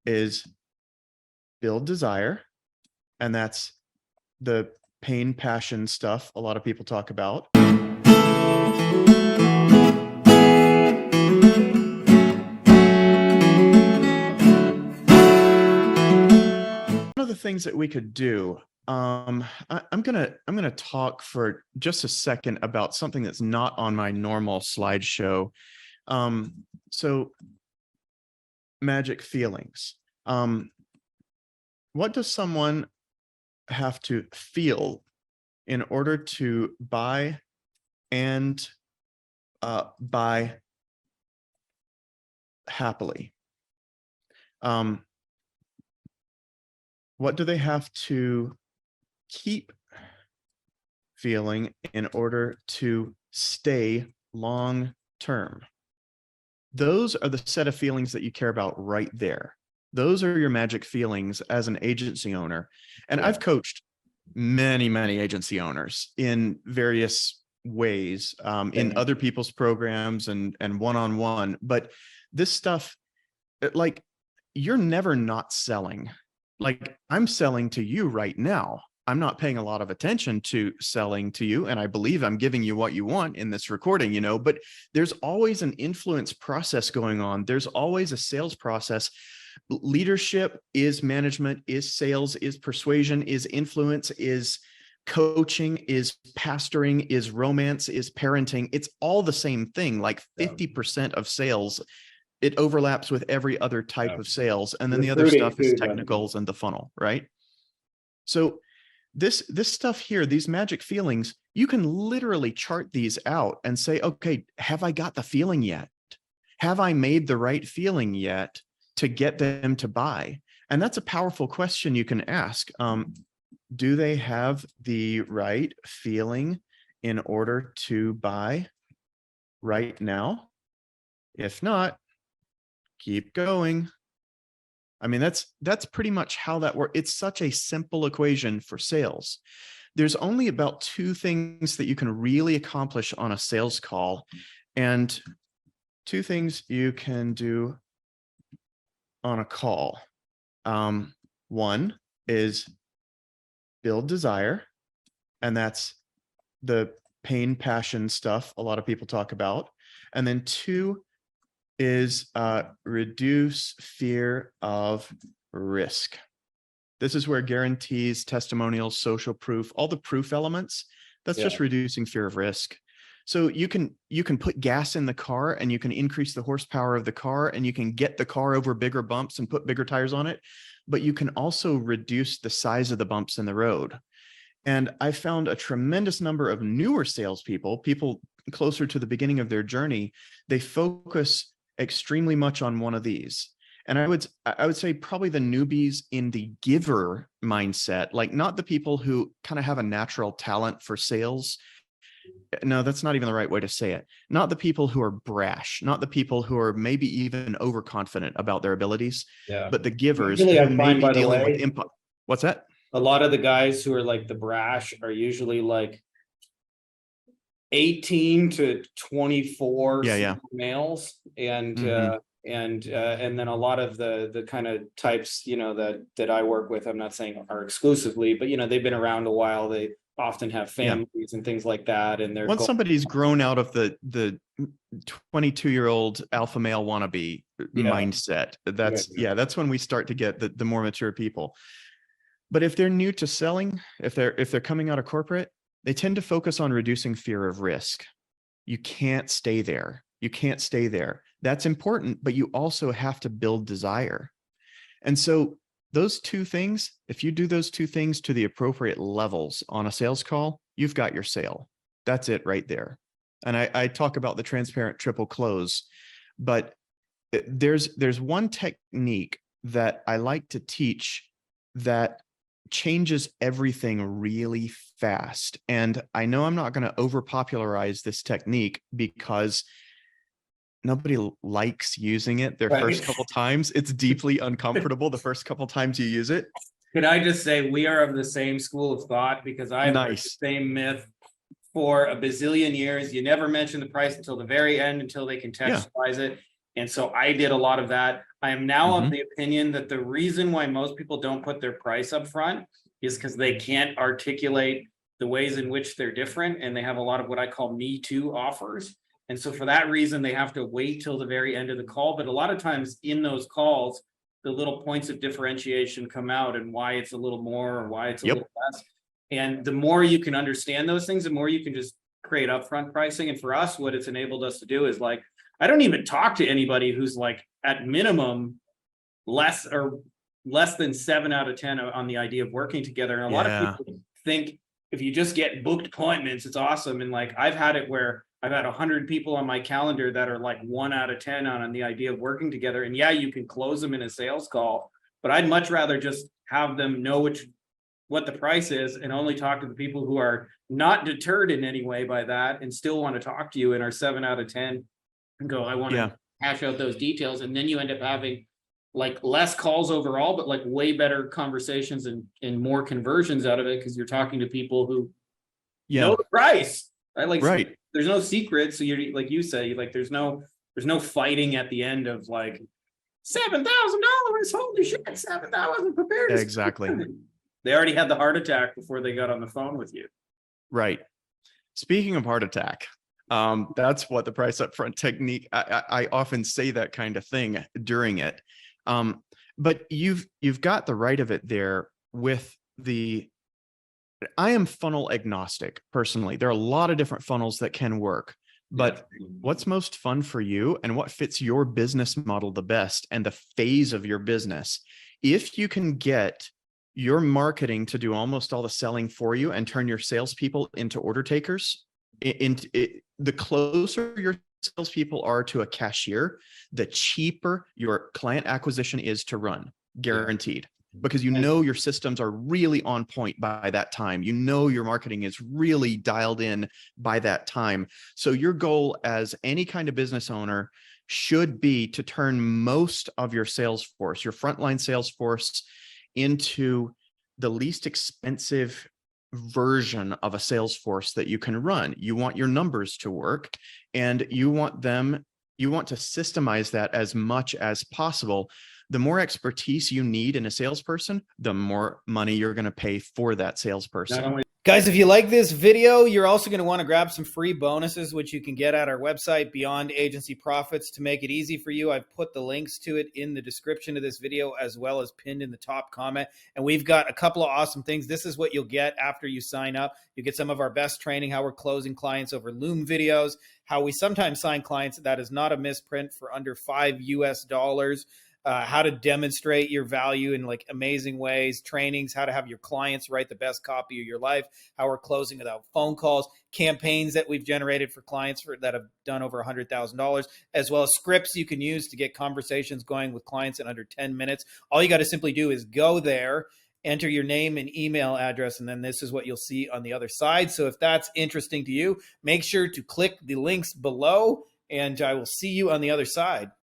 is build desire. And that's the pain, passion stuff a lot of people talk about. One of the things that we could do, I'm gonna talk for just a second about something that's not on my normal slideshow. So magic feelings. What does someone have to feel in order to buy and buy happily? What do they have to keep feeling in order to stay long term? Those are the set of feelings that you care about right there. Those are your magic feelings as an agency owner. And I've coached many, many agency owners in various ways, in other people's programs and one-on-one. But this stuff, like, you're never not selling. Like, I'm selling to you right now. I'm not paying a lot of attention to selling to you, and I believe I'm giving you what you want in this recording, but there's always an influence process going on. There's always a sales process. Leadership is management, is sales, is persuasion, is influence, is coaching, is pastoring, is romance, is parenting. It's all the same thing. Like 50% of sales, it overlaps with every other type of sales. And then the other stuff is technicals and the funnel, right? So this stuff here, these magic feelings, you can literally chart these out and say, okay, have I got the feeling yet? Have I made the right feeling yet to get them to buy? And that's a powerful question you can ask. Do they have the right feeling in order to buy right now? If not, keep going. I mean, that's pretty much how that works. It's such a simple equation for sales. There's only about two things that you can really accomplish on a sales call, and two things you can do on a call. One is build desire, and that's the pain, passion stuff a lot of people talk about. And then two is reduce fear of risk. This is where guarantees, testimonials, social proof, all the proof elements, that's just reducing fear of risk. So you can put gas in the car, and you can increase the horsepower of the car, and you can get the car over bigger bumps and put bigger tires on it, but you can also reduce the size of the bumps in the road. And I found a tremendous number of newer salespeople, people closer to the beginning of their journey, they focus extremely much on one of these. And I would say probably the newbies in the giver mindset, like not the people who kind of have a natural talent for sales. No, that's not even the right way to say it. Not the people who are brash, not the people who are maybe even overconfident about their abilities, but the givers Usually who may be dealing with input. What's that? A lot of the guys who are like the brash are usually like 18 to 24 males, and then a lot of the kind of types that I work with, I'm not saying are exclusively, but they've been around a while. They often have families and things like that, and they're once somebody's grown out of the 22-year-old alpha male wannabe mindset, that's when we start to get the more mature people. But if they're new to selling, if they're coming out of corporate, they tend to focus on reducing fear of risk. You can't stay there. You can't stay there. That's important, but you also have to build desire. And so those two things, if you do those two things to the appropriate levels on a sales call, you've got your sale. That's it right there. And I talk about the transparent triple close, but there's one technique that I like to teach that changes everything really fast. And I know I'm not going to over popularize this technique because nobody likes using it their first couple times. It's deeply uncomfortable the first couple times you use it. Could I just say we are of the same school of thought, because I've heard the same myth for a bazillion years. You never mention the price until the very end, until they contextualize it. And so I did a lot of that. I am now of Mhm. the opinion that the reason why most people don't put their price up front is because they can't articulate the ways in which they're different. And they have a lot of what I call me too offers. And so for that reason, they have to wait till the very end of the call. But a lot of times in those calls, the little points of differentiation come out and why it's a little more or why it's a Yep. little less. And the more you can understand those things, the more you can just create upfront pricing. And for us, what it's enabled us to do is like, I don't even talk to anybody who's like at minimum less than 7 out of 10 on the idea of working together. And a lot of Yeah. people think if you just get booked appointments, it's awesome. And like I've had it where I've had 100 people on my calendar that are like 1 out of 10 on the idea of working together. And yeah, you can close them in a sales call, but I'd much rather just have them know what the price is and only talk to the people who are not deterred in any way by that and still want to talk to you and are 7 out of 10 and go, I want Yeah. to hash out those details. And then you end up having like less calls overall, but like way better conversations and more conversions out of it because you're talking to people who know Yeah. the price, right? Like Right. there's no secret. So you're like you say, like there's no fighting at the end of like $7,000. Holy shit, 7,000. I wasn't prepared to Exactly. They already had the heart attack before they got on the phone with you. Right. Speaking of heart attack, that's what the price upfront technique. I often say that kind of thing during it. But you've got the right of it there with the. I am funnel agnostic personally. There are a lot of different funnels that can work, but what's most fun for you and what fits your business model the best and the phase of your business? If you can get your marketing to do almost all the selling for you and turn your salespeople into order takers, the closer your salespeople are to a cashier, the cheaper your client acquisition is to run, guaranteed. Because you know your systems are really on point by that time. You know your marketing is really dialed in by that time. So your goal as any kind of business owner should be to turn most of your sales force, your frontline sales force, into the least expensive version of a sales force that you can run. You want your numbers to work and you want to systemize that as much as possible. The more expertise you need in a salesperson, the more money you're going to pay for that salesperson. Guys, if you like this video, you're also going to want to grab some free bonuses, which you can get at our website, Beyond Agency Profits. To make it easy for you, I've put the links to it in the description of this video, as well as pinned in the top comment. And we've got a couple of awesome things. This is what you'll get after you sign up. You get some of our best training, how we're closing clients over Loom videos, how we sometimes sign clients that is not a misprint for under $5 US. How to demonstrate your value in like amazing ways, trainings, how to have your clients write the best copy of your life, how we're closing without phone calls, campaigns that we've generated for clients that have done over $100,000, as well as scripts you can use to get conversations going with clients in under 10 minutes. All you got to simply do is go there, enter your name and email address, and then this is what you'll see on the other side. So if that's interesting to you, make sure to click the links below, and I will see you on the other side.